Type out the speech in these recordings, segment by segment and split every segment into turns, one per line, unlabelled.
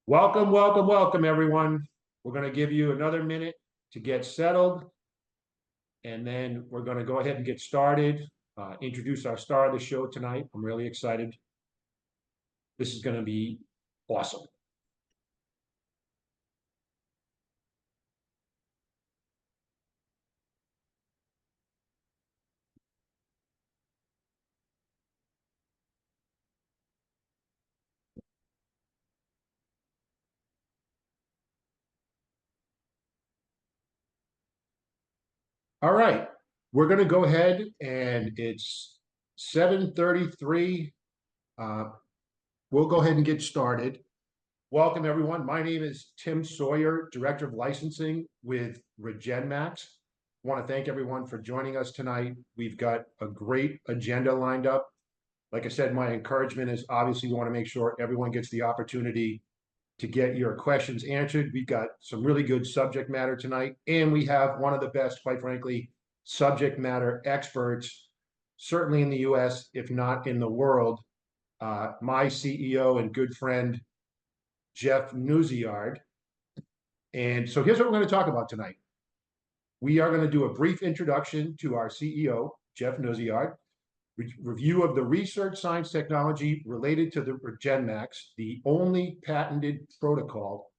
Welcome, welcome, welcome, everyone. We're going to give you another minute to get settled, and then we're going to go ahead and get started. Introduce our star of the show tonight. I'm really excited. This is going to be awesome. All right, we're going to go ahead, and it's 7:33. We'll go ahead and get started. Welcome, everyone. My name is Tim Sawyer, Director of Licensing with REGENmax. I want to thank everyone for joining us tonight. We've got a great agenda lined up. Like I said, my encouragement is obviously we want to make sure everyone gets the opportunity to get your questions answered. We've got some really good subject matter tonight, and we have one of the best, quite frankly, subject matter experts, certainly in the US, if not in the world. My CEO and good friend, Jeff Newsiard. And so here's what we're going to talk about tonight. We are going to do a brief introduction to our CEO, Jeff Newsiard, review of the research science technology related to the REGENmax, the only patented protocol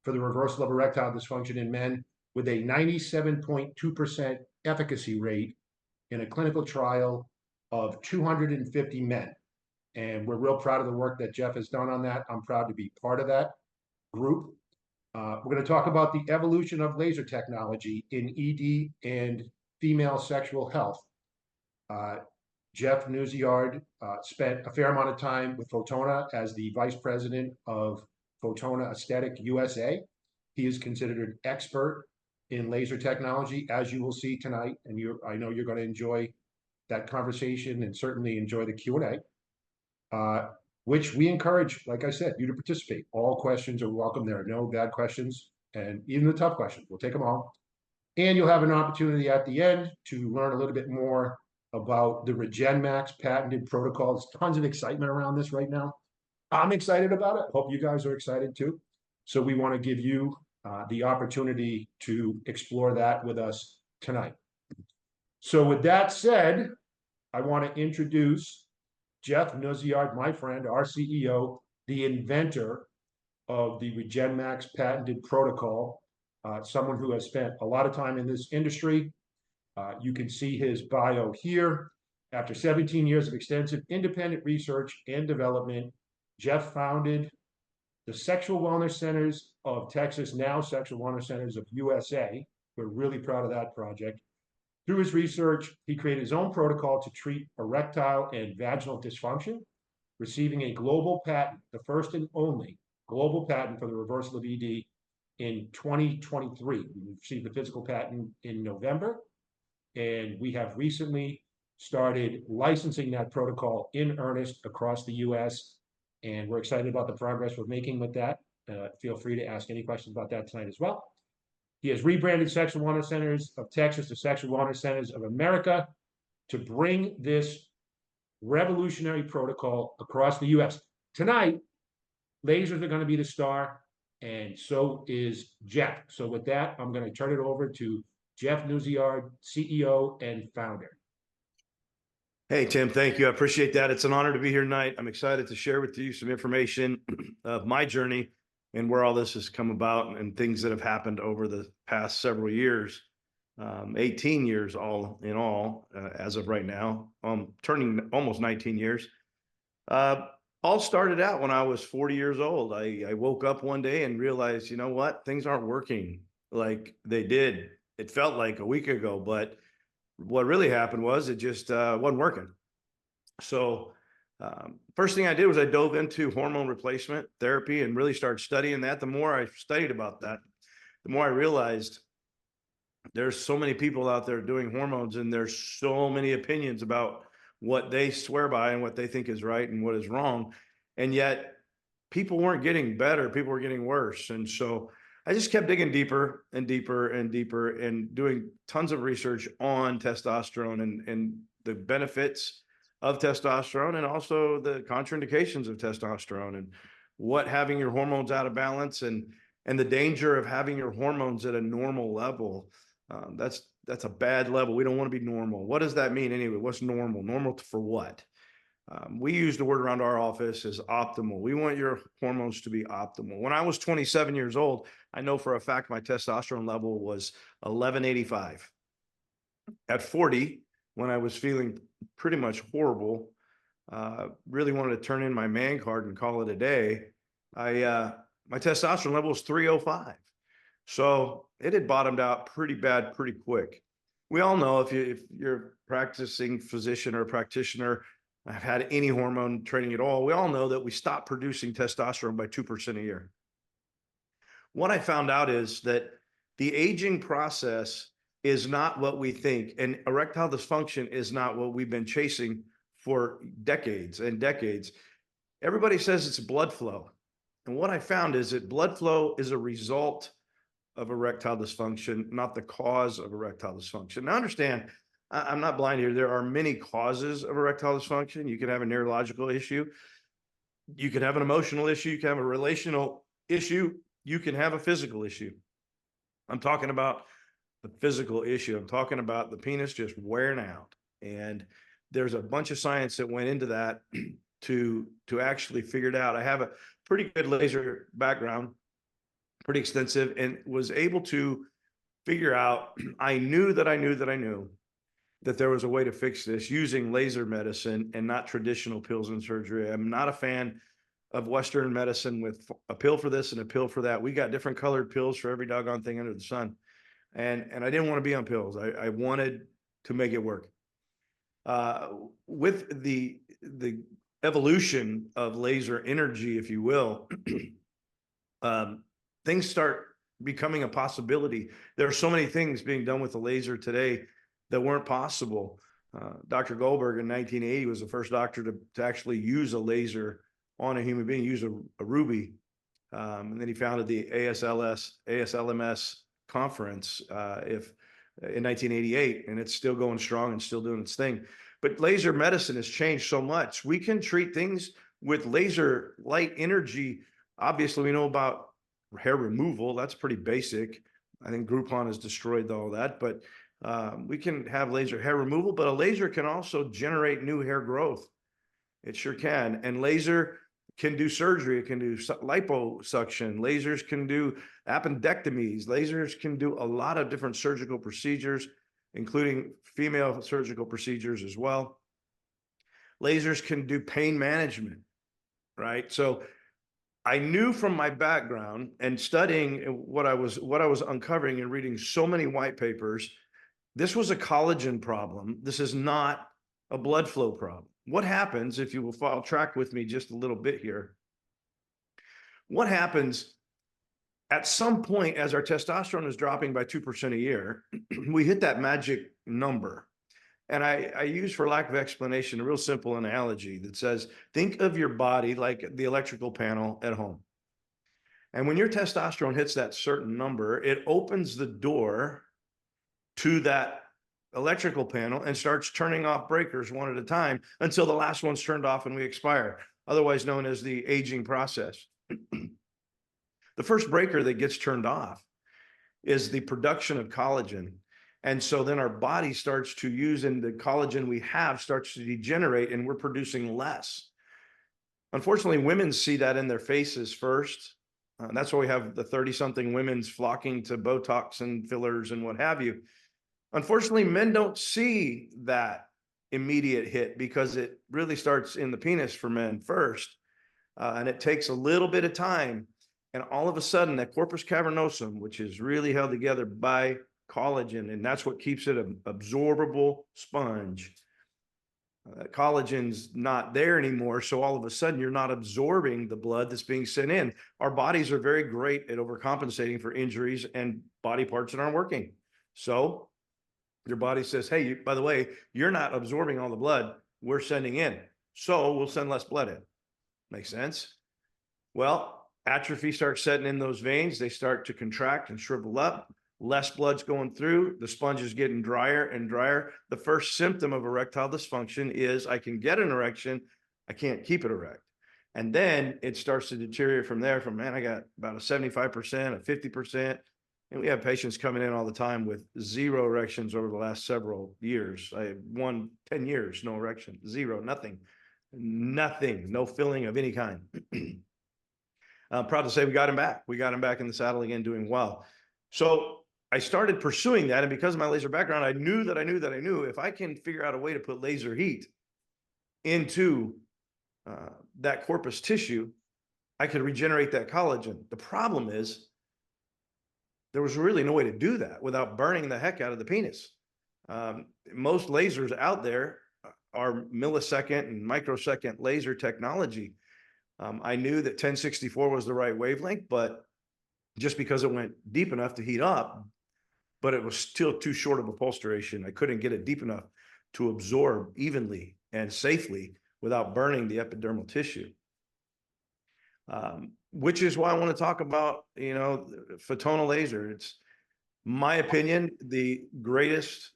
for the reversal of erectile dysfunction in men with a 97.2% efficacy rate in a clinical trial of 250 men. And we're real proud of the work that Jeff has done on that. I'm proud to be part of that group. We're going to talk about the evolution of laser technology in ED and female sexual health. Jeff Newsiard spent a fair amount of time with Photona as the vice president of Photona Aesthetic USA. He is considered an expert in laser technology, as you will see tonight. And I know you're going to enjoy that conversation and certainly enjoy the Q&A. Which we encourage, like I said, you to participate. All questions are welcome. There are no bad questions, and even the tough questions, we'll take them all. And you'll have an opportunity at the end to learn a little bit more about the REGENmax patented protocol. There's tons of excitement around this right now. I'm excited about it. Hope you guys are excited too. So we want to give you the opportunity to explore that with us tonight. So with that said, I want to introduce Jeff Newsiard, my friend, our CEO, the inventor of the REGENmax patented protocol, someone who has spent a lot of time in this industry. You can see his bio here. After 17 years of extensive independent research and development, Jeff founded the Sexual Wellness Centers of Texas, now Sexual Wellness Centers of USA. We're really proud of that project. Through his research, he created his own protocol to treat erectile and vaginal dysfunction, receiving a global patent, the first and only global patent for the reversal of ED in 2023. We received the physical patent in November, and we have recently started licensing that protocol in earnest across the US, and we're excited about the progress we're making with that. Feel free to ask any questions about that tonight as well. He has rebranded Sexual Wellness Centers of Texas to Sexual Wellness Centers of America to bring this revolutionary protocol across the US. Tonight, lasers are going to be the star, and so is Jeff. So with that, I'm going to turn it over to Jeff Newsiard, CEO and founder.
Hey, Tim, thank you. I appreciate that. It's an honor to be here tonight. I'm excited to share with you some information of my journey and where all this has come about and things that have happened over the past several years, 18 years all in all, as of right now, turning almost 19 years. All started out when I was 40 years old. I woke up one day and realized, you know what, things aren't working like they did. It felt like a week ago, but what really happened was it just wasn't working. So first thing I did was I dove into hormone replacement therapy and really started studying that. The more I studied about that, the more I realized there's so many people out there doing hormones, and there's so many opinions about what they swear by and what they think is right and what is wrong. And yet people weren't getting better. People were getting worse. And so I just kept digging deeper and deeper and deeper and doing tons of research on testosterone and the benefits of testosterone and also the contraindications of testosterone. And what having your hormones out of balance and the danger of having your hormones at a normal level. That's a bad level. We don't want to be normal. What does that mean anyway? What's normal? Normal for what? We use the word around our office as optimal. We want your hormones to be optimal. When I was 27 years old, I know for a fact my testosterone level was 1185. At 40, when I was feeling pretty much horrible, really wanted to turn in my man card and call it a day, my testosterone level was 305. So it had bottomed out pretty bad, pretty quick. We all know if you're a practicing physician or a practitioner, I've had any hormone training at all, we all know that we stop producing testosterone by 2% a year. What I found out is that the aging process is not what we think, and erectile dysfunction is not what we've been chasing for decades and decades. Everybody says it's blood flow. And what I found is that blood flow is a result of erectile dysfunction, not the cause of erectile dysfunction. Now, understand, I'm not blind here. There are many causes of erectile dysfunction. You can have a neurological issue. You can have an emotional issue. You can have a relational issue. You can have a physical issue. I'm talking about the physical issue. I'm talking about the penis just wearing out. And there's a bunch of science that went into that to actually figure it out. I have a pretty good laser background, pretty extensive, and was able to figure out, I knew that there was a way to fix this using laser medicine and not traditional pills and surgery. I'm not a fan of Western medicine with a pill for this and a pill for that. We got different colored pills for every doggone thing under the sun. And I didn't want to be on pills. I wanted to make it work. With the evolution of laser energy, if you will, things start becoming a possibility. There are so many things being done with the laser today that weren't possible. Dr. Goldberg in 1980 was the first doctor to actually use a laser on a human being, use a ruby. And then he founded the ASLMS conference in 1988, and it's still going strong and still doing its thing. But laser medicine has changed so much. We can treat things with laser light energy. Obviously, we know about hair removal. That's pretty basic. I think Groupon has destroyed all that, but we can have laser hair removal, but a laser can also generate new hair growth. It sure can. And laser can do surgery. It can do liposuction. Lasers can do appendectomies. Lasers can do a lot of different surgical procedures, including female surgical procedures as well. Lasers can do pain management, right? So I knew from my background and studying what I was uncovering and reading so many white papers, this was a collagen problem. This is not a blood flow problem. What happens, if you will follow track with me just a little bit here, what happens at some point as our testosterone is dropping by 2% a year, we hit that magic number. And I use, for lack of explanation, a real simple analogy that says, think of your body like the electrical panel at home. And when your testosterone hits that certain number, it opens the door to that electrical panel and starts turning off breakers one at a time until the last one's turned off and we expire, otherwise known as the aging process. The first breaker that gets turned off is the production of collagen. And so then our body starts to use, and the collagen we have starts to degenerate and we're producing less. Unfortunately, women see that in their faces first. That's why we have the 30-something women's flocking to Botox and fillers and what have you. Unfortunately, men don't see that immediate hit because it really starts in the penis for men first. And it takes a little bit of time. And all of a sudden, that corpus cavernosum, which is really held together by collagen, and that's what keeps it an absorbable sponge. Collagen's not there anymore. So all of a sudden, you're not absorbing the blood that's being sent in. Our bodies are very great at overcompensating for injuries and body parts that aren't working. So your body says, hey, by the way, you're not absorbing all the blood we're sending in. So we'll send less blood in. Make sense? Well, atrophy starts setting in those veins. They start to contract and shrivel up. Less blood's going through. The sponge is getting drier and drier. The first symptom of erectile dysfunction is I can get an erection. I can't keep it erect. And then it starts to deteriorate from there. From, man, I got about a 75%, a 50%. And we have patients coming in all the time with 0 erections over the last several years. I had 10 years, no erection, 0, nothing, no filling of any kind. I'm proud to say we got him back. We got him back in the saddle again, doing well. So I started pursuing that. And because of my laser background, I knew if I can figure out a way to put laser heat into that corpus tissue, I could regenerate that collagen. The problem is there was really no way to do that without burning the heck out of the penis. Most lasers out there are millisecond and microsecond laser technology. I knew that 1064 was the right wavelength, but just because it went deep enough to heat up, but it was still too short of a pulse duration. I couldn't get it deep enough to absorb evenly and safely without burning the epidermal tissue. Which is why I want to talk about, photonal laser. It's my opinion, the greatest,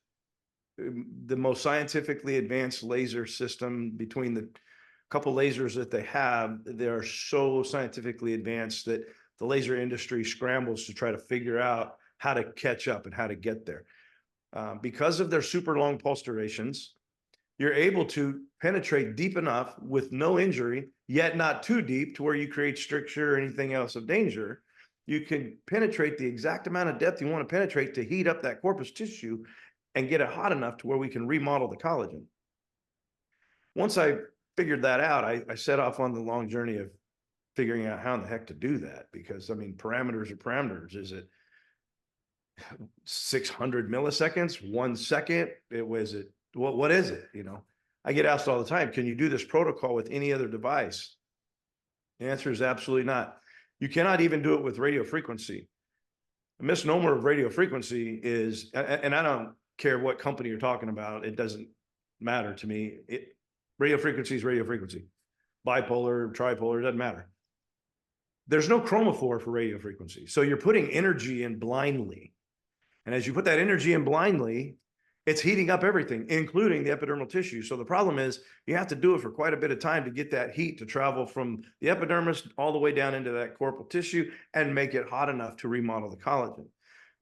the most scientifically advanced laser system. Between the couple lasers that they have, they're so scientifically advanced that the laser industry scrambles to try to figure out how to catch up and how to get there. Because of their super long pulse durations, you're able to penetrate deep enough with no injury, yet not too deep to where you create stricture or anything else of danger. You can penetrate the exact amount of depth you want to penetrate to heat up that corpus tissue and get it hot enough to where we can remodel the collagen. Once I figured that out, I set off on the long journey of figuring out how in the heck to do that. Because, I mean, parameters are parameters. Is it 600 milliseconds, 1 second? What is it? I get asked all the time, can you do this protocol with any other device? The answer is absolutely not. You cannot even do it with radio frequency. The misnomer of radio frequency is, and I don't care what company you're talking about, it doesn't matter to me. Radio frequency is radio frequency. Bipolar, tripolar, it doesn't matter. There's no chromophore for radio frequency. So you're putting energy in blindly. And as you put that energy in blindly, it's heating up everything, including the epidermal tissue. So the problem is you have to do it for quite a bit of time to get that heat to travel from the epidermis all the way down into that corporal tissue and make it hot enough to remodel the collagen.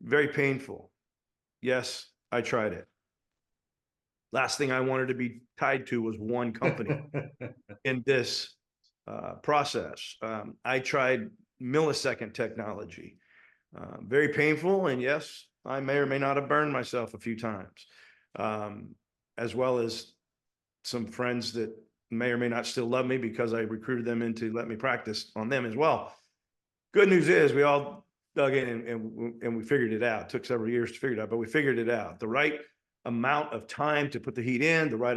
Very painful. Yes, I tried it. Last thing I wanted to be tied to was one company in this process. I tried millisecond technology. Very painful. And yes, I may or may not have burned myself a few times, as well as some friends that may or may not still love me because I recruited them in to let me practice on them as well. Good news is we all dug in and we figured it out. It took several years to figure it out, but we figured it out. The right amount of time to put the heat in, the right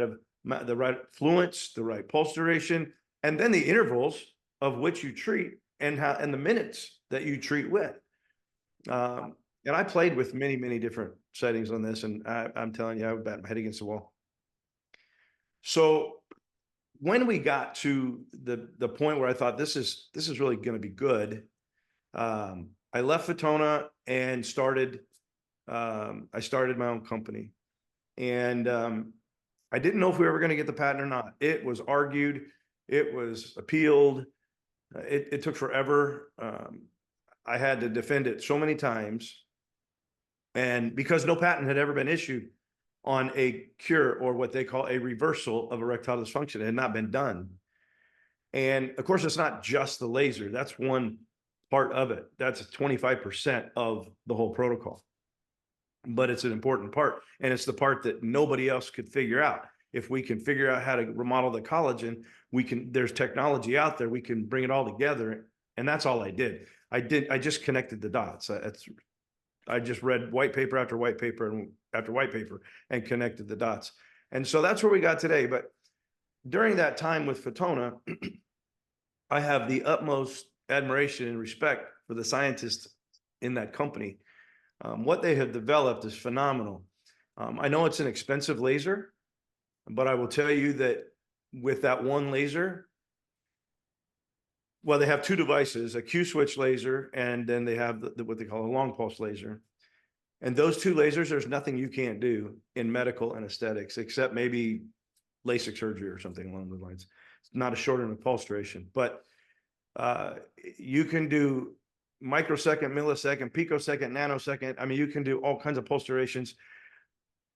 fluence, the right pulse duration, and then the intervals of which you treat and the minutes that you treat with. And I played with many, many different settings on this, and I'm telling you, I would bat my head against the wall. So when we got to the point where I thought this is really going to be good, I left Photona and started my own company. And I didn't know if we were going to get the patent or not. It was argued, it was appealed, it took forever. I had to defend it so many times. And because no patent had ever been issued on a cure or what they call a reversal of erectile dysfunction, it had not been done. And of course, it's not just the laser. That's one part of it. That's 25% of the whole protocol. But it's an important part. And it's the part that nobody else could figure out. If we can figure out how to remodel the collagen, there's technology out there, we can bring it all together. And that's all I did. I just connected the dots. I just read white paper after white paper and after white paper and connected the dots. And so that's where we got today. But during that time with Photona, I have the utmost admiration and respect for the scientists in that company. What they have developed is phenomenal. I know it's an expensive laser, but I will tell you that with that one laser, well, they have two devices, a Q-switch laser, and then they have what they call a long pulse laser. And those two lasers, there's nothing you can't do in medical and aesthetics, except maybe LASIK surgery or something along those lines. not a shortening of pulse duration, but you can do microsecond, millisecond, picosecond, nanosecond. I mean, you can do all kinds of pulse durations.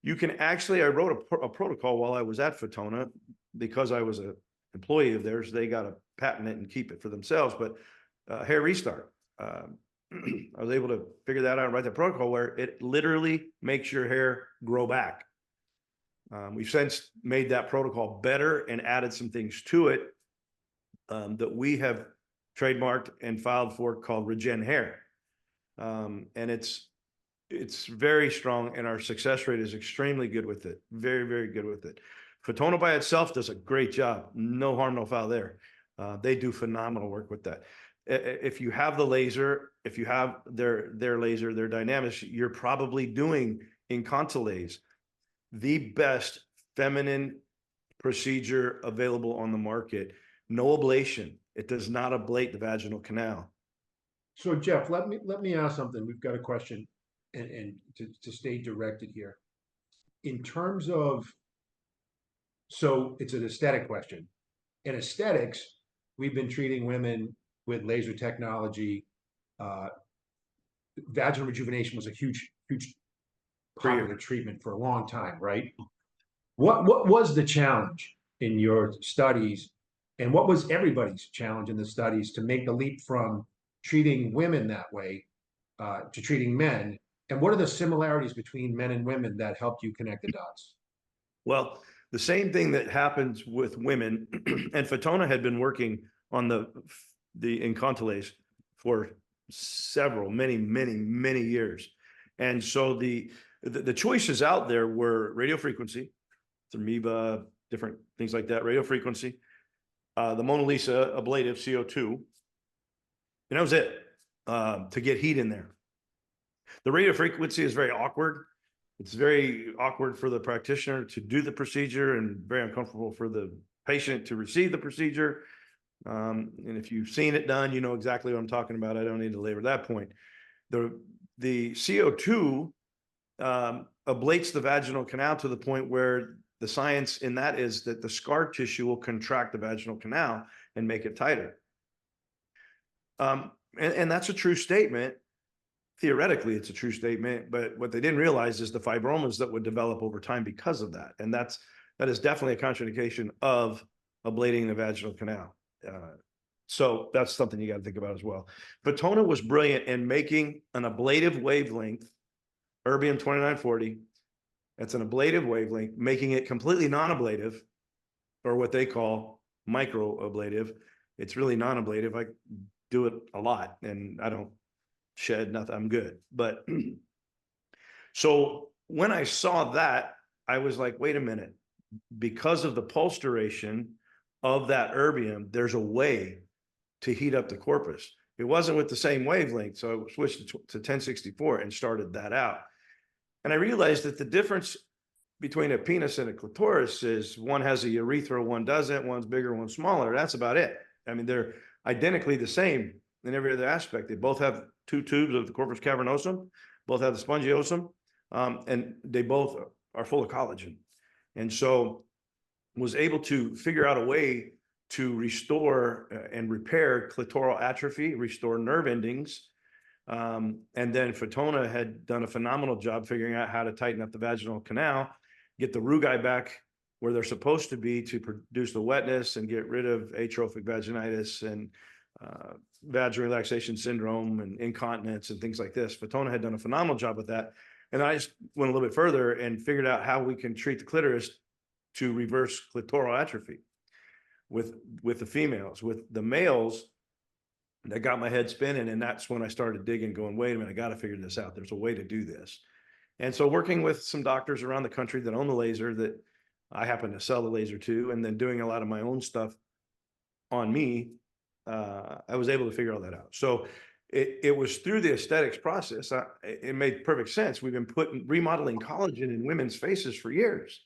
You can actually, I wrote a protocol while I was at Fotona because I was an employee of theirs. They got to patent it and keep it for themselves, but hair restart. I was able to figure that out and write the protocol where it literally makes your hair grow back. We've since made that protocol better and added some things to it that we have trademarked and filed for called Regen Hair. And it's very strong, and our success rate is extremely good with it. Very, very good with it. Fotona by itself does a great job. No harm, no foul there. They do phenomenal work with that. If you have the laser, if you have their laser, their dynamics, you're probably doing Incontinence, the best feminine procedure available on the market. No ablation. It does not ablate the vaginal canal.
So Jeff, let me ask something. We've got a question, and to stay directed here. In terms of, so it's an aesthetic question. In aesthetics, we've been treating women with laser technology. Vaginal rejuvenation was a huge part of the treatment for a long time, right? What was the challenge in your studies, and what was everybody's challenge in the studies to make the leap from treating women that way to treating men? And what are the similarities between men and women that helped you connect the dots?
Well, the same thing that happens with women, and Fotona had been working on the Incontinence for many years. And so the choices out there were radio frequency, amoeba, different things like that, radio frequency, the Mona Lisa ablative CO2, and that was it to get heat in there. The radio frequency is very awkward. It's very awkward for the practitioner to do the procedure and very uncomfortable for the patient to receive the procedure. And if you've seen it done, you know exactly what I'm talking about. I don't need to labor that point. The CO2 ablates the vaginal canal to the point where the science in that is that the scar tissue will contract the vaginal canal and make it tighter. And that's a true statement. Theoretically, it's a true statement, but what they didn't realize is the fibromas that would develop over time because of that. And that is definitely a contraindication of ablating the vaginal canal. So that's something you got to think about as well. Fotona was brilliant in making an ablative wavelength, erbium 2940. That's an ablative wavelength, making it completely non-ablative, or what they call micro-ablative. It's really non-ablative. I do it a lot, and I don't shed nothing. I'm good. But so when I saw that, I was like, wait a minute, because of the pulse duration of that erbium, there's a way to heat up the corpus. It wasn't with the same wavelength, so I switched to 1064 and started that out. And I realized that the difference between a penis and a clitoris is one has a urethra, one doesn't, one's bigger, one's smaller. That's about it. I mean, they're identically the same in every other aspect. They both have two tubes of the corpus cavernosum, both have the spongiosum, and they both are full of collagen. And so was able to figure out a way to restore and repair clitoral atrophy, restore nerve endings. And then Fotona had done a phenomenal job figuring out how to tighten up the vaginal canal, get the rugae back where they're supposed to be to produce the wetness and get rid of atrophic vaginitis and vaginal relaxation syndrome and incontinence and things like this. Fotona had done a phenomenal job with that. And I just went a little bit further and figured out how we can treat the clitoris to reverse clitoral atrophy with the females. With the males, that got my head spinning, and that's when I started digging, going, wait a minute, I got to figure this out. There's a way to do this. And so working with some doctors around the country that own the laser that I happen to sell the laser to, and then doing a lot of my own stuff on me, I was able to figure all that out. So it was through the aesthetics process. It made perfect sense. We've been remodeling collagen in women's faces for years.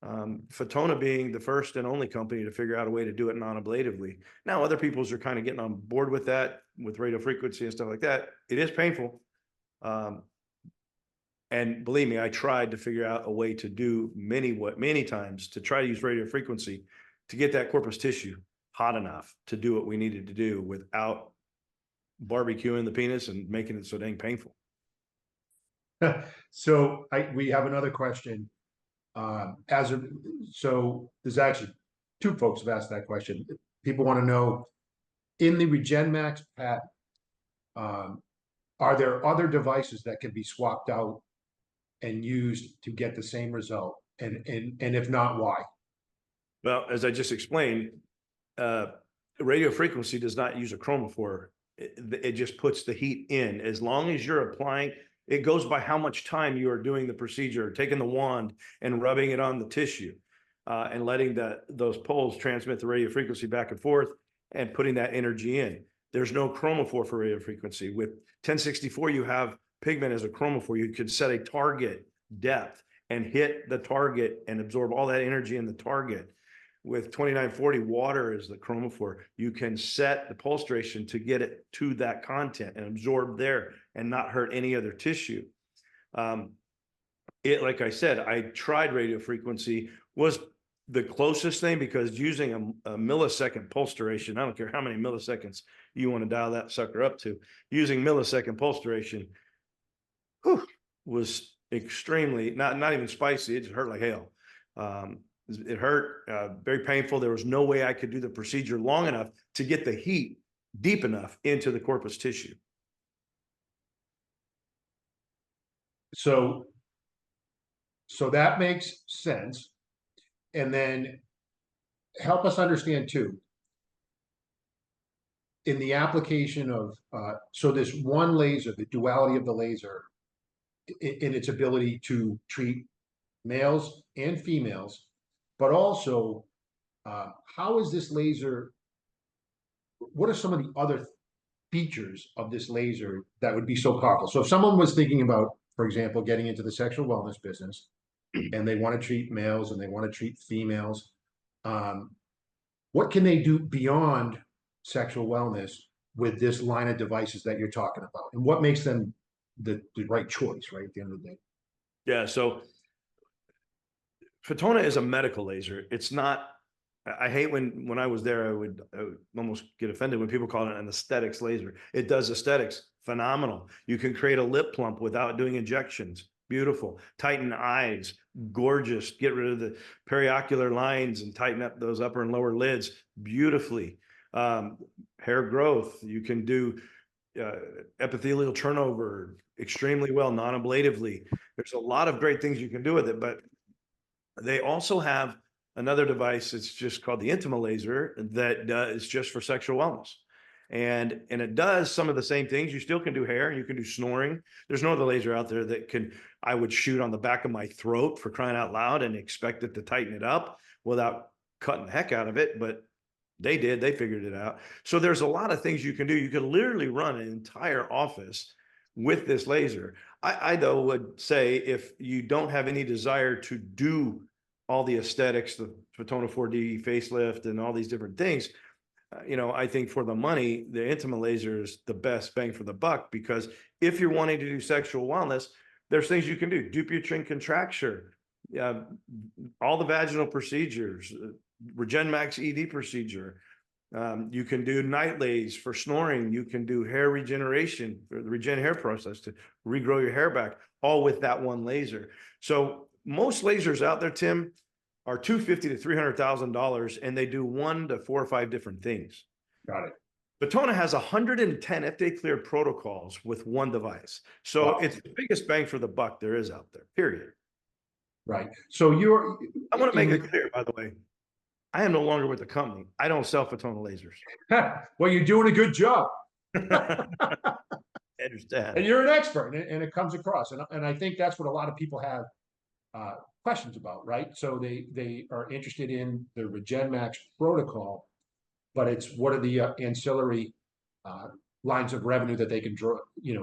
Fotona being the first and only company to figure out a way to do it non-ablatively. Now, other people's are kind of getting on board with that, with radio frequency and stuff like that. It is painful. And believe me, I tried to figure out a way to do many times to try to use radio frequency to get that corpus tissue hot enough to do what we needed to do without barbecuing the penis and making it so dang painful.
So we have another question. So there's actually two folks have asked that question. People want to know, in the REGENmax patent, are there other devices that can be swapped out and used to get the same result? And if not, why?
Well, as I just explained, radio frequency does not use a chromophore. It just puts the heat in. As long as you're applying, it goes by how much time you are doing the procedure, taking the wand and rubbing it on the tissue, and letting those poles transmit the radio frequency back and forth and putting that energy in. There's no chromophore for radio frequency. With 1064, you have pigment as a chromophore. You could set a target depth and hit the target and absorb all that energy in the target. With 2940, water is the chromophore. You can set the pulse duration to get it to that content and absorb there and not hurt any other tissue. Like I said, I tried radio frequency, was the closest thing, because using a millisecond pulse duration, I don't care how many milliseconds you want to dial that sucker up to, using millisecond pulse duration was extremely, not even spicy. It just hurt like hell. It hurt, very painful. There was no way I could do the procedure long enough to get the heat deep enough into the corpus tissue.
So that makes sense. And then help us understand too, in the application of, so this one laser, the duality of the laser in its ability to treat males and females, but also, how is this laser, what are some of the other features of this laser that would be so powerful? So if someone was thinking about, for example, getting into the sexual wellness business, and they want to treat males and they want to treat females, what can they do beyond sexual wellness with this line of devices that you're talking about? And what makes them the right choice, right, at the end of the day?
Yeah, so Photona is a medical laser. It's not, I hate when I was there, I would almost get offended when people call it an aesthetics laser. It does aesthetics, phenomenal. You can create a lip plump without doing injections. Beautiful. Tighten eyes, gorgeous. Get rid of the periocular lines and tighten up those upper and lower lids beautifully. Hair growth, you can do epithelial turnover extremely well, non-ablatively. There's a lot of great things you can do with it, but they also have another device. It's just called the Intima laser that is just for sexual wellness. And it does some of the same things. You still can do hair, you can do snoring. There's no other laser out there that I would shoot on the back of my throat, for crying out loud, and expect it to tighten it up without cutting the heck out of it. But they figured it out. So there's a lot of things you can do. You can literally run an entire office with this laser. I though would say, if you don't have any desire to do all the aesthetics, the Photona 4D facelift and all these different things, I think for the money, the Intima laser is the best bang for the buck, because if you're wanting to do sexual wellness, there's things you can do. Dupuytren contracture, all the vaginal procedures, REGENmax ED procedure. You can do night lays for snoring. You can do hair regeneration, or the regen hair process to regrow your hair back, all with that one laser. So most lasers out there, Tim, are $250,000 to $300,000, and they do 1 to 4 or 5 different things.
Got it.
Photona has 110 FDA cleared protocols with one device. So wow, it's the biggest bang for the buck there is out there, period.
Right. So
I want to make it clear, by the way, I am no longer with the company. I don't sell Photona lasers.
Well, you're doing a good job.
I understand.
And you're an expert, and it comes across. And I think that's what a lot of people have questions about, right? So they are interested in the REGENmax protocol, but it's what are the ancillary lines of revenue that they can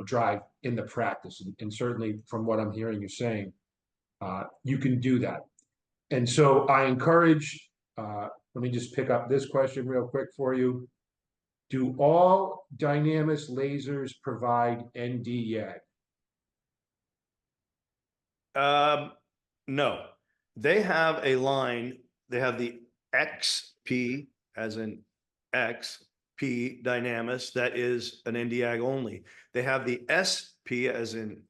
drive in the practice. And certainly from what I'm hearing you saying, you can do that. And so I encourage, let me just pick up this question real quick for you. Do all Dynamis lasers provide ND-YAG?
No, they have a line. They have the XP as in XP Dynamis, that is an Nd:YAG only. They have the SP as in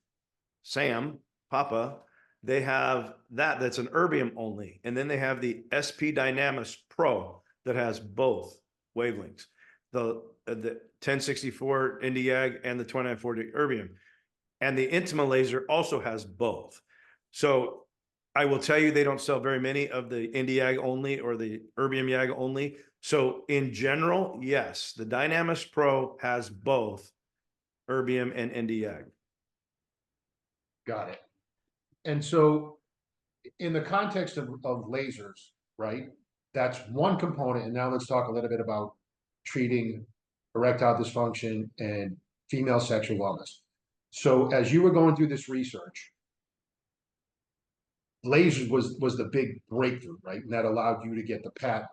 Sam, Papa. They have that's an erbium only. And then they have the SP Dynamis Pro that has both wavelengths. The 1064 Nd:YAG and the 2940 erbium. And the Intima laser also has both. So I will tell you, they don't sell very many of the Nd:YAG only or the erbium YAG only. So in general, yes, the Dynamis Pro has both erbium and Nd:YAG.
Got it. And so in the context of lasers, right? That's one component. And now let's talk a little bit about treating erectile dysfunction and female sexual wellness. So as you were going through this research, lasers was the big breakthrough, right? And that allowed you to get the patent.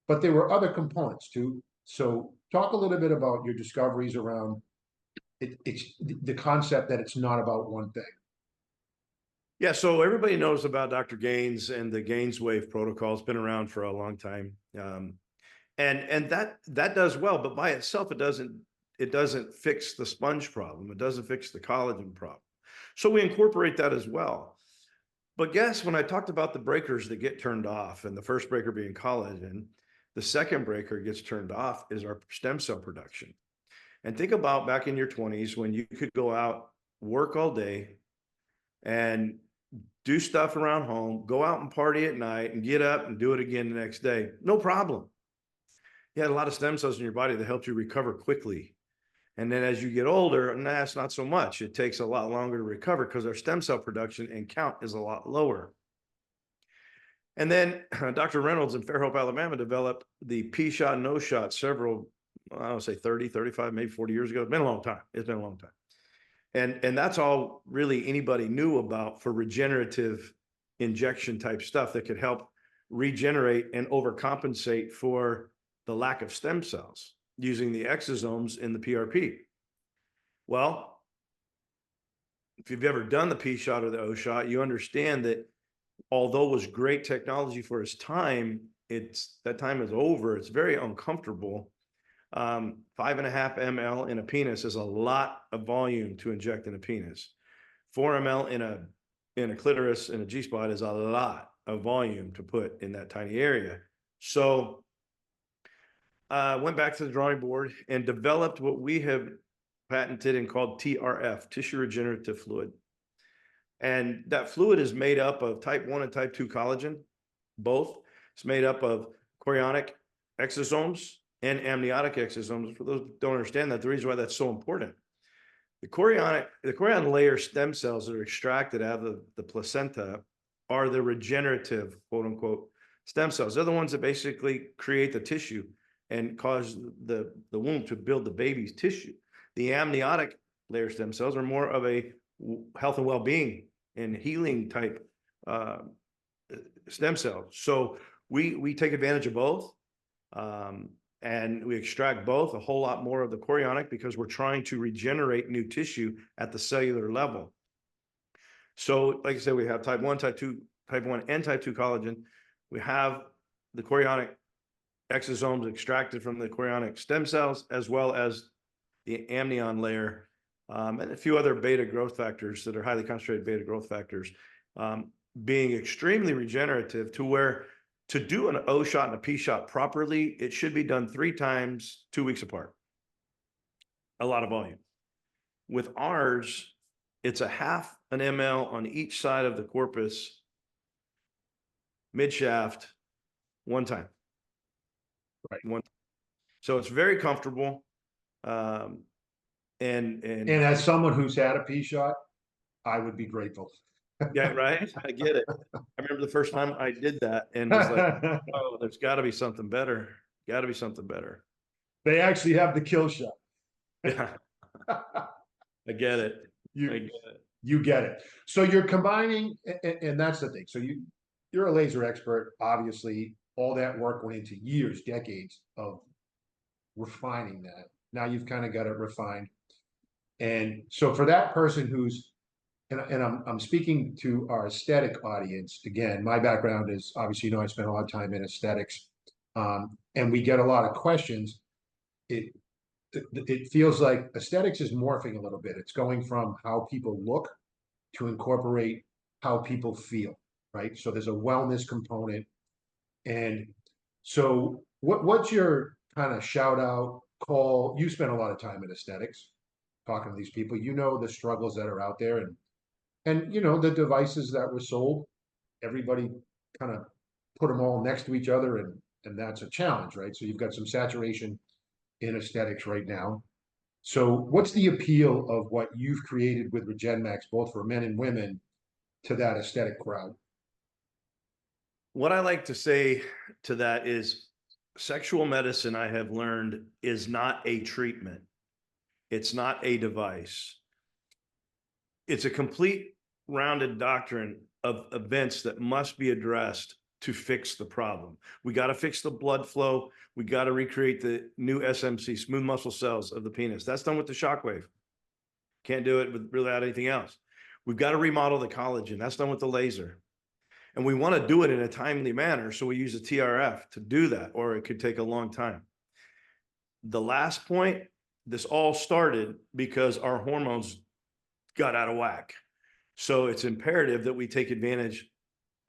But there were other components too. So talk a little bit about your discoveries around it's the concept that it's not about one thing.
Yeah, so everybody knows about Dr. Gaines and the Gaines wave protocol. It's been around for a long time. And that does well, but by itself, it doesn't fix the sponge problem. It doesn't fix the collagen problem. So we incorporate that as well. But guess when I talked about the breakers that get turned off, and the first breaker being collagen, the second breaker gets turned off is our stem cell production. And think about back in your 20s when you could go out, work all day, and do stuff around home, go out and party at night and get up and do it again the next day. No problem. You had a lot of stem cells in your body that helped you recover quickly. And then as you get older, nah, it's not so much. It takes a lot longer to recover because our stem cell production and count is a lot lower. And then Dr. Reynolds in Fairhope, Alabama developed the P-shot and O-shot several, I don't say 30, 35, maybe 40 years ago. It's been a long time. It's been a long time. And that's all really anybody knew about for regenerative injection type stuff that could help regenerate and overcompensate for the lack of stem cells using the exosomes in the PRP. Well, if you've ever done the P-shot or the O-shot, you understand that although it was great technology for its time, that time is over. It's very uncomfortable. 5.5 ml in a penis is a lot of volume to inject in a penis. 4 ml in a clitoris in a G-spot is a lot of volume to put in that tiny area. So went back to the drawing board and developed what we have patented and called TRF, tissue regenerative fluid. And that fluid is made up of type 1 and type 2 collagen, both. It's made up of chorionic exosomes and amniotic exosomes. For those who don't understand that, the reason why that's so important. The chorion layer stem cells that are extracted out of the placenta are the regenerative, quote unquote, stem cells. They're the ones that basically create the tissue and cause the womb to build the baby's tissue. The amniotic layer stem cells are more of a health and well-being and healing type stem cells. So we take advantage of both. And we extract both, a whole lot more of the chorionic because we're trying to regenerate new tissue at the cellular level. So like I said, we have type 1 and type 2 collagen. We have the chorionic exosomes extracted from the chorionic stem cells, as well as the amnion layer, and a few other beta growth factors that are highly concentrated beta growth factors, being extremely regenerative to where to do an O shot and a P shot properly, it should be done 3 times, 2 weeks apart. A lot of volume. With ours, it's a 0.5 ml on each side of the corpus, mid shaft, one time.
Right.
So it's very comfortable. And
as someone who's had a P-shot, I would be grateful.
Yeah, right. I get it. I remember the first time I did that and was like, oh, there's got to be something better. Got to be something better.
They actually have the kill shot.
Yeah, I get it. I get it.
You get it. So you're combining, and that's the thing. So you're a laser expert. Obviously, all that work went into years, decades of refining that. Now you've kind of got it refined. And so for that person who's I'm speaking to our aesthetic audience. Again, my background is obviously, I spent a lot of time in aesthetics. And we get a lot of questions. It, it feels like aesthetics is morphing a little bit. It's going from how people look to incorporate how people feel, right? So there's a wellness component. And so what's your kind of shout out call? You spend a lot of time in aesthetics talking to these people. You know the struggles that are out there, and the devices that were sold. Everybody kind of put them all next to each other, and that's a challenge, right? So you've got some saturation in aesthetics right now. So what's the appeal of what you've created with REGENmax, both for men and women, to that aesthetic crowd?
What I like to say to that is sexual medicine, I have learned, is not a treatment. It's not a device. It's a complete rounded doctrine of events that must be addressed to fix the problem. We got to fix the blood flow. We got to recreate the new SMC, smooth muscle cells of the penis. That's done with the shockwave. Can't do it without anything else. We've got to remodel the collagen. That's done with the laser. And we want to do it in a timely manner. So we use a TRF to do that, or it could take a long time. The last point, this all started because our hormones got out of whack. So it's imperative that we take advantage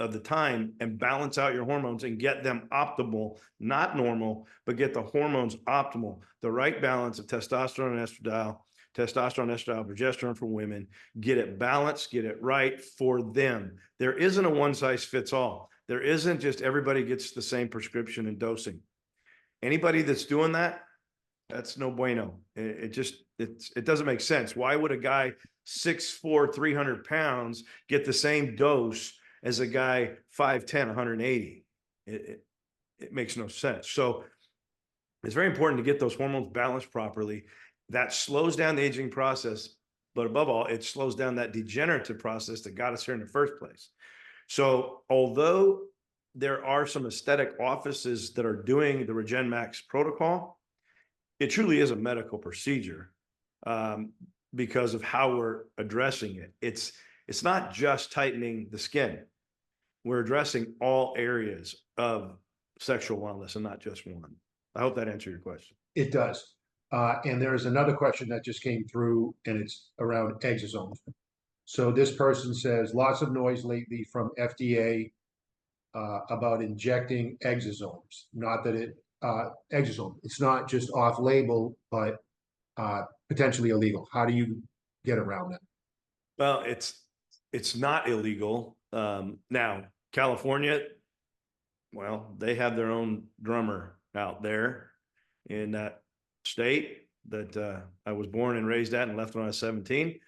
of the time and balance out your hormones and get them optimal, not normal, but get the hormones optimal, the right balance of testosterone and estradiol, progesterone for women, get it balanced, get it right for them. There isn't a one size fits all. There isn't just everybody gets the same prescription and dosing. Anybody that's doing that, that's no bueno. It doesn't make sense. Why would a guy 6'4", 300 pounds get the same dose as a guy 5'10", 180? It makes no sense. So it's very important to get those hormones balanced properly. That slows down the aging process, but above all, it slows down that degenerative process that got us here in the first place. So although there are some aesthetic offices that are doing the REGENmax protocol, it truly is a medical procedure because of how we're addressing it. It's not just tightening the skin. We're addressing all areas of sexual wellness and not just one. I hope that answered your question.
It does. And there is another question that just came through, and it's around exosomes. So this person says lots of noise lately from FDA about injecting exosomes. Not that exosome. It's not just off label, but potentially illegal. How do you get around that?
Well, it's not illegal. Now, California, well, they have their own drummer out there in that state that I was born and raised at and left when I was 17.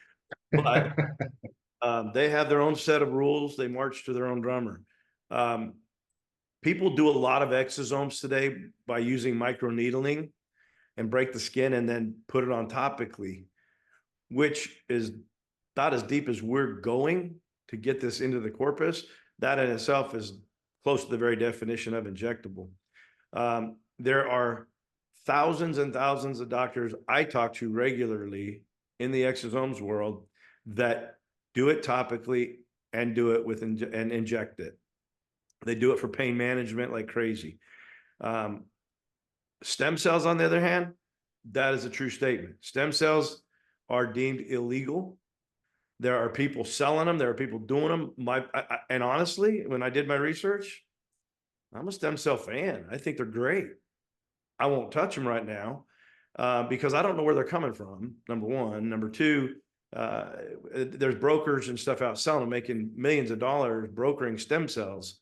But they have their own set of rules. They march to their own drummer. People do a lot of exosomes today by using microneedling and break the skin and then put it on topically, which is not as deep as we're going to get this into the corpus. That in itself is close to the very definition of injectable. There are thousands and thousands of doctors I talk to regularly in the exosomes world that do it topically and do it with and inject it. They do it for pain management like crazy. Stem cells, on the other hand, that is a true statement. Stem cells are deemed illegal. There are people selling them. There are people doing them. And honestly, when I did my research, I'm a stem cell fan. I think they're great. I won't touch them right now because I don't know where they're coming from, number one. Number two, there's brokers and stuff out selling them, making millions of dollars brokering stem cells,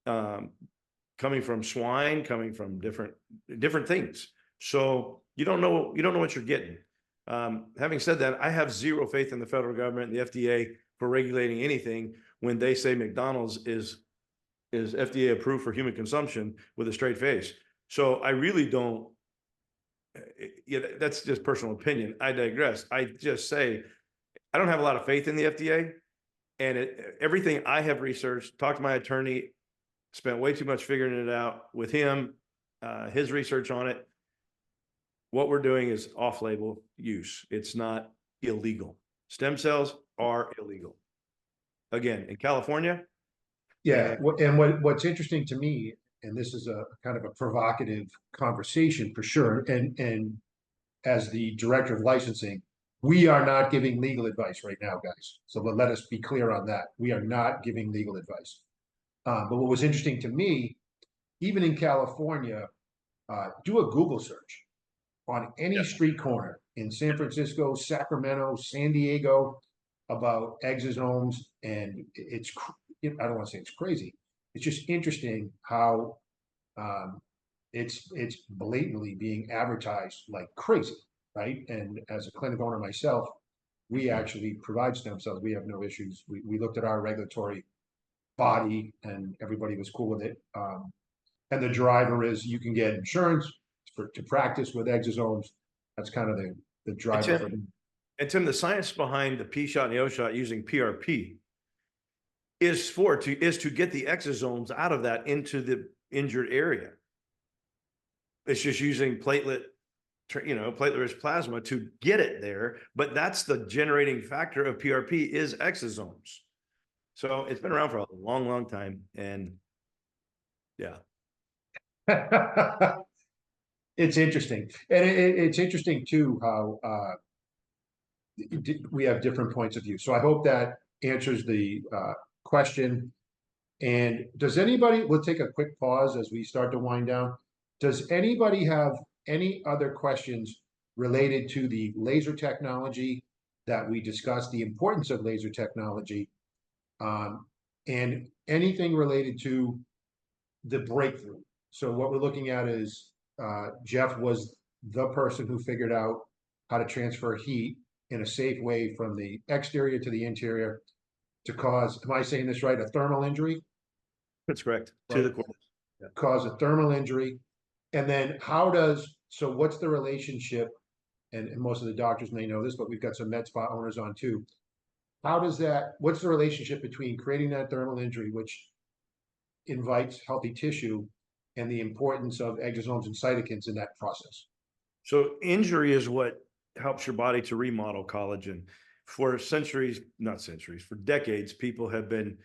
coming from swine, coming from different things. So you don't know what you're getting. Having said that, I have zero faith in the federal government and the FDA for regulating anything when they say McDonald's is FDA approved for human consumption with a straight face. So I really don't. Yeah, that's just personal opinion. I digress. I just say I don't have a lot of faith in the FDA, and everything I have researched, talked to my attorney, spent way too much figuring it out with him, his research on it. What we're doing is off-label use. It's not illegal. Stem cells, are illegal. Again, in California.
Yeah,
And
and what's interesting to me, and this is a kind of a provocative conversation for sure, and as the director of licensing, we are not giving legal advice right now, guys. So let us be clear on that. We are not giving legal advice. But what was interesting to me, even in California, do a Google search on any
yeah,
street corner in San Francisco, Sacramento, San Diego about exosomes, and it's I don't want to say it's crazy. It's just interesting how um, it's blatantly being advertised like crazy, right? And as a clinic owner myself, we actually provide stem cells. We have no issues. We looked at our regulatory body, and everybody was cool with it. And the driver is you can get insurance to practice with exosomes. That's kind of the
and
driver for
Tim,
them.
and Tim, the science behind the P shot and the O shot using PRP is to get the exosomes out of that into the injured area. It's just using platelet-rich plasma to get it there, but that's the generating factor of PRP is exosomes. So it's been around for a long, long time, and yeah.
It's interesting, and it's interesting too how we have different points of view. So I hope that answers the question. And does anybody, we'll take a quick pause as we start to wind down. Does anybody have any other questions related to the laser technology that we discussed, the importance of laser technology, and anything related to the breakthrough? So what we're looking at is Jeff was the person who figured out how to transfer heat in a safe way from the exterior to the interior to cause, am I saying this right, a thermal injury?
That's correct. To
Right.
the corner. Yeah.
Cause a thermal injury. And then so what's the relationship? And most of the doctors may know this, but we've got some med spa owners on too. What's the relationship between creating that thermal injury, which invites healthy tissue, and the importance of exosomes and cytokines in that process?
So injury is what helps your body to remodel collagen. For centuries, not centuries, for decades, people have been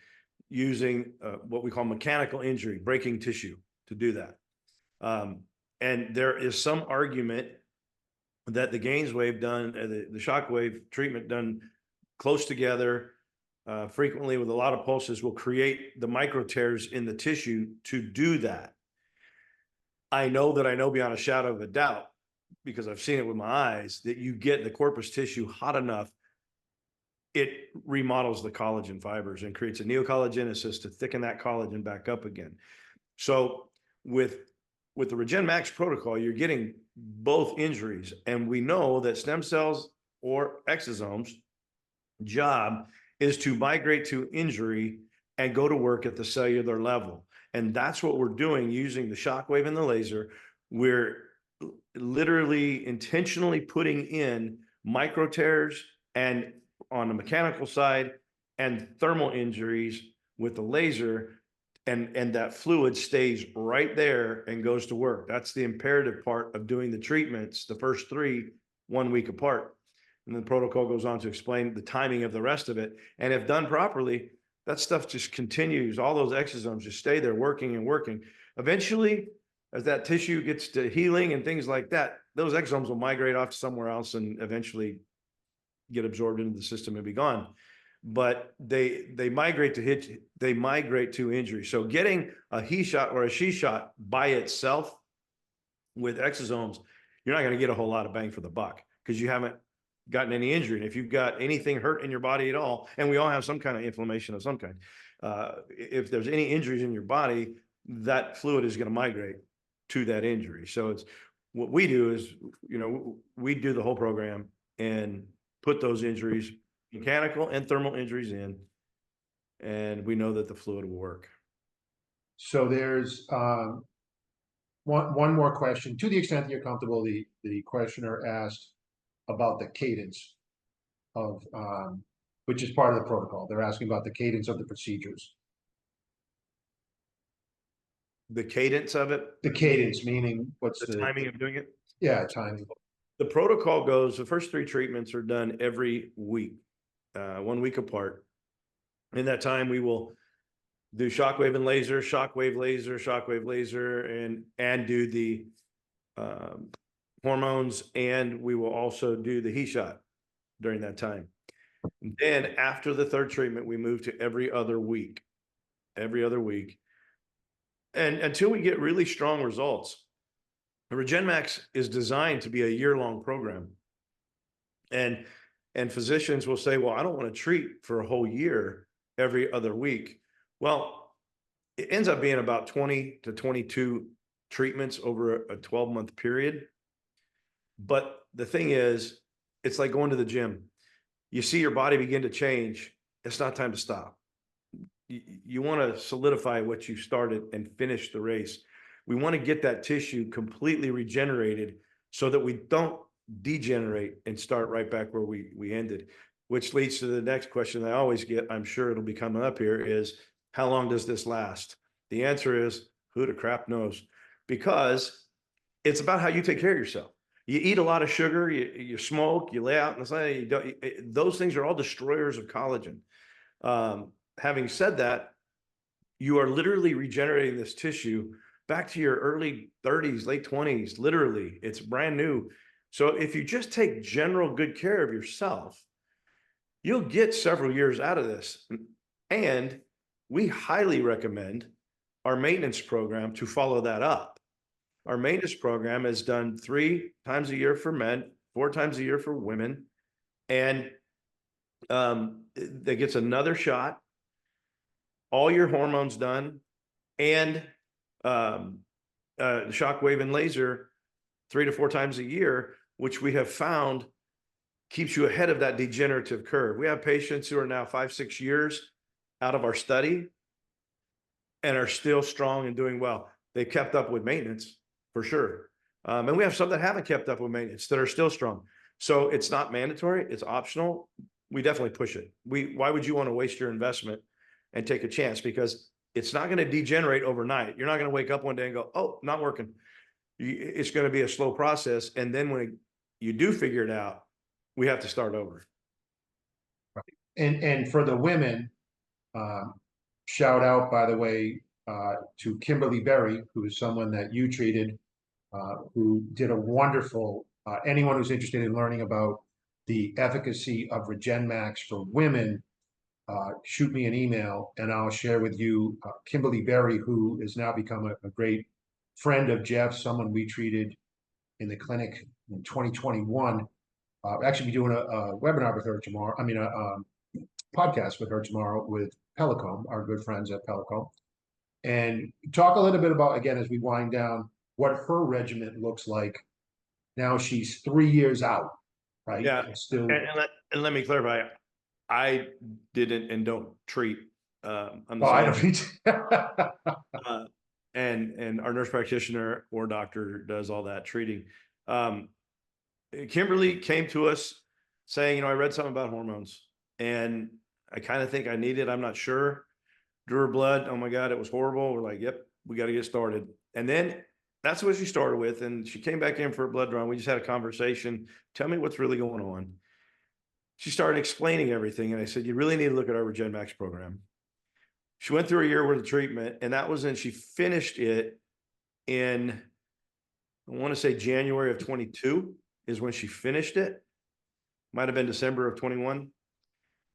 using what we call mechanical injury, breaking tissue to do that. And there is some argument that the Gaines wave done, the shock wave treatment done close together, frequently with a lot of pulses, will create the micro tears in the tissue to do that. I know beyond a shadow of a doubt, because I've seen it with my eyes, that you get the corpus tissue hot enough, it remodels the collagen fibers and creates a neocollagenesis to thicken that collagen back up again. So with the REGENmax protocol, you're getting both injuries. And we know that stem cells or exosomes job is to migrate to injury and go to work at the cellular level. And that's what we're doing using the shockwave and the laser. We're literally intentionally putting in micro tears and on the mechanical side and thermal injuries with the laser, and that fluid stays right there and goes to work. That's the imperative part of doing the treatments, the first 3, 1 week apart. And the protocol goes on to explain the timing of the rest of it. And if done properly, that stuff just continues. All those exosomes just stay there working and working. Eventually, as that tissue gets to healing and things like that, those exosomes will migrate off to somewhere else and eventually get absorbed into the system and be gone. But they migrate to injury. So getting a he shot or a she shot by itself with exosomes, you're not going to get a whole lot of bang for the buck because you haven't gotten any injury. And if you've got anything hurt in your body at all, and we all have some kind of inflammation of some kind, if there's any injuries in your body, that fluid is going to migrate to that injury. So it's what we do is, we do the whole program and put those injuries, mechanical and thermal injuries in, and we know that the fluid will work.
So there's one more question. To the extent that you're comfortable, the questioner asked about the cadence of, which is part of the protocol. They're asking about the cadence of the procedures.
The cadence of it?
The cadence, meaning what's
the timing of doing it?
Yeah, timing.
The protocol goes, the first 3 treatments are done every week. 1 week apart. In that time, we will do shockwave and laser, shockwave, laser, shockwave, laser, and do the hormones, and we will also do the heat shot during that time. And then after the third treatment, we move to every other week, and until we get really strong results. REGENmax is designed to be a year-long program, and physicians will say, well, I don't want to treat for a whole year every other week. Well, it ends up being about 20 to 22 treatments over a 12-month period. But the thing is, it's like going to the gym. You see your body begin to change. It's not time to stop. You want to solidify what you started and finish the race. We want to get that tissue completely regenerated so that we don't degenerate and start right back where we ended, which leads to the next question I always get. I'm sure it'll be coming up here is, how long does this last? The answer is, who the crap knows? Because it's about how you take care of yourself. You eat a lot of sugar, you smoke, you lay out in the sun, you don't, those things are all destroyers of collagen. Having said that, you are literally regenerating this tissue back to your early 30s, late 20s, literally. It's brand new. So if you just take general good care of yourself, you'll get several years out of this. And we highly recommend our maintenance program to follow that up. Our maintenance program is done 3 times a year for men, 4 times a year for women, and that gets another shot, all your hormones done, and shockwave and laser 3 to 4 times a year, which we have found keeps you ahead of that degenerative curve. We have patients who are now 5, 6 years out of our study and are still strong and doing well. They kept up with maintenance for sure. And we have some that haven't kept up with maintenance that are still strong. So it's not mandatory, it's optional. We definitely push it. Why would you want to waste your investment and take a chance? Because it's not going to degenerate overnight. You're not going to wake up one day and go, oh, not working. It's going to be a slow process. And then when you do figure it out, we have to start over.
And for the women, shout out, by the way, to Kimberly Berry, who is someone that you treated, who did a wonderful, anyone who's interested in learning about the efficacy of REGENmax for women, shoot me an email and I'll share with you Kimberly Berry, who has now become a great friend of Jeff's, someone we treated in the clinic in 2021. Actually be doing a webinar with her tomorrow. I mean, a podcast with her tomorrow with Pelicom, our good friends at Pelicom. And talk a little bit about, again, as we wind down, what her regimen looks like. Now she's 3 years out, right?
Yeah.
Still.
And let me clarify. I didn't and don't treat. I'm the
I don't.
and our nurse practitioner or doctor does all that treating. Kimberly came to us saying, I read something about hormones and I kind of think I need it. I'm not sure. Drew her blood. Oh my God, it was horrible. We're like, yep, we got to get started. And then that's what she started with. And she came back in for a blood draw. We just had a conversation. Tell me what's really going on. She started explaining everything. And I said, you really need to look at our REGENmax program. She went through a year worth of treatment, and that was in, she finished it in, I want to say January of 22 is when she finished it. Might've been December of 21.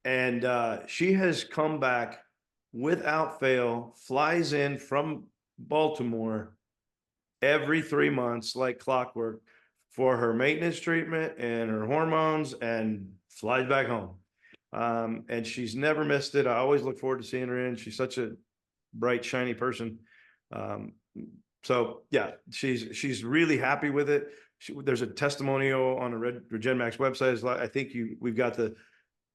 And she has come back without fail, flies in from Baltimore every 3 months like clockwork for her maintenance treatment and her hormones, and flies back home. And she's never missed it. I always look forward to seeing her in. She's such a bright, shiny person. So yeah, she's really happy with it. There's a testimonial on the REGENmax website. I think we've got the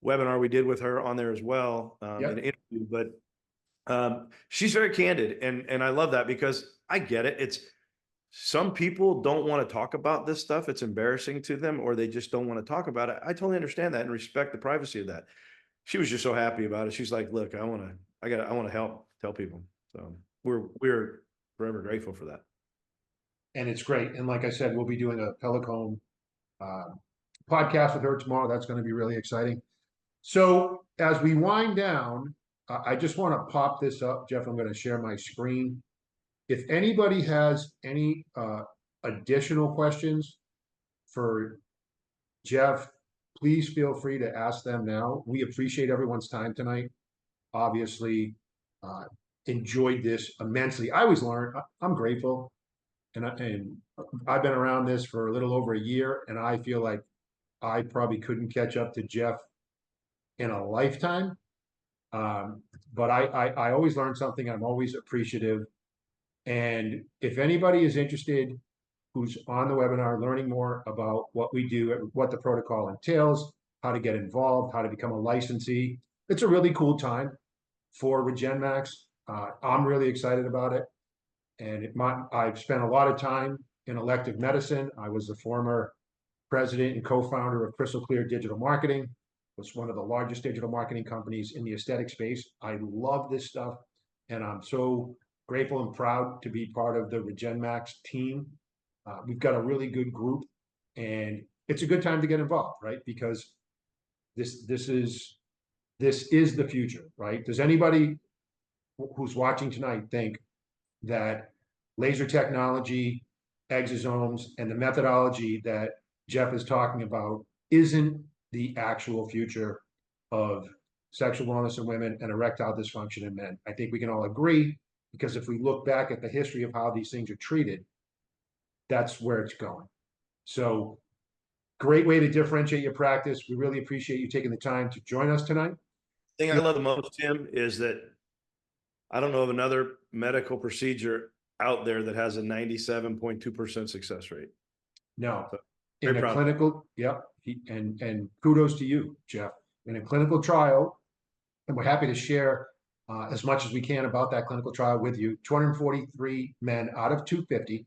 webinar we did with her on there as well, an interview. But she's very candid, and I love that, because I get it. It's, some people don't want to talk about this stuff. It's embarrassing to them, or they just don't want to talk about it. I totally understand that and respect the privacy of that. She was just so happy about it. She's like, look, I want to help tell people. So we're forever grateful for that.
And it's great. And like I said, we'll be doing a Pelicom podcast with her tomorrow. That's going to be really exciting. So as we wind down, I just want to pop this up, Jeff. I'm going to share my screen. If anybody has any additional questions for Jeff, please feel free to ask them now. We appreciate everyone's time tonight. Obviously, uh, enjoyed this immensely. I always learn. I'm grateful, and I've been around this for a little over a year, and I feel like I probably couldn't catch up to Jeff in a lifetime. But I always learn something. I'm always appreciative. And if anybody is interested who's on the webinar learning more about what we do, what the protocol entails, how to get involved, how to become a licensee, it's a really cool time for REGENmax. I'm really excited about it. And I've spent a lot of time in elective medicine. I was the former president and co-founder of Crystal Clear Digital Marketing. Was one of the largest digital marketing companies in the aesthetic space. I love this stuff, and I'm so grateful and proud to be part of the REGENmax team. We've got a really good group, and it's a good time to get involved, right? Because this is the future, right? Does anybody who's watching tonight think that laser technology, exosomes, and the methodology that Jeff is talking about isn't the actual future of sexual wellness in women and erectile dysfunction in men? I think we can all agree, because if we look back at the history of how these things are treated, that's where it's going. So great way to differentiate your practice. We really appreciate you taking the time to join us tonight.
The thing I love the most, Tim, is that I don't know of another medical procedure out there that has a 97.2% success rate.
No,
So,
in a clinical, yep, and kudos to you, Jeff. In a clinical trial, and we're happy to share as much as we can about that clinical trial with you. 243 men out of 250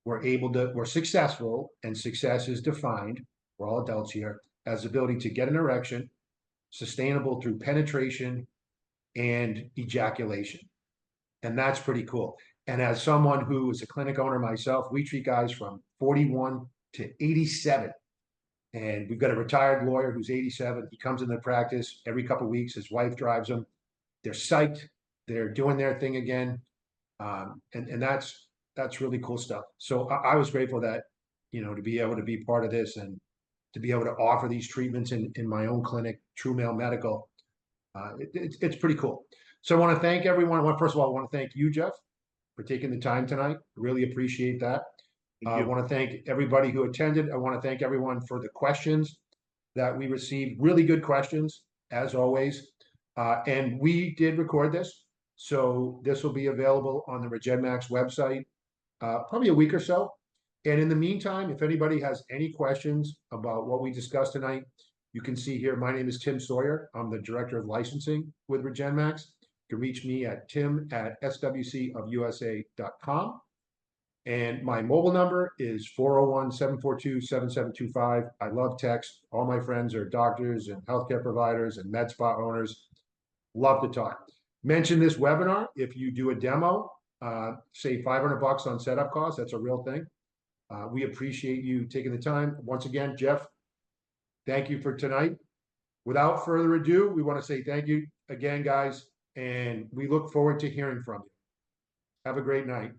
were successful, and success is defined, we're all adults here, as the ability to get an erection, sustainable through penetration and ejaculation. And that's pretty cool. And as someone who is a clinic owner myself, we treat guys from 41 to 87. And we've got a retired lawyer who's 87. He comes into the practice every couple of weeks. His wife drives him. They're psyched. They're doing their thing again. And that's really cool stuff. So I was grateful that, to be able to be part of this and to be able to offer these treatments in my own clinic, Tru-Male Medical. It's pretty cool. So I want to thank everyone. First of all, I want to thank you, Jeff, for taking the time tonight. Really appreciate that. I want to thank everybody who attended. I want to thank everyone for the questions that we received. Really good questions, as always. And we did record this. So this will be available on the REGENmax website probably a week or so. And in the meantime, if anybody has any questions about what we discussed tonight, you can see here, my name is Tim Sawyer. I'm the Director of Licensing with REGENmax. You can reach me at tim@swcofusa.com. And my mobile number is 401-742-7725. I love text. All my friends are doctors and healthcare providers and med spa owners. Love to talk. Mention this webinar. If you do a demo, save $500 on setup costs. That's a real thing. We appreciate you taking the time. Once again, Jeff, thank you for tonight. Without further ado, we want to say thank you again, guys, and we look forward to hearing from you. Have a great night.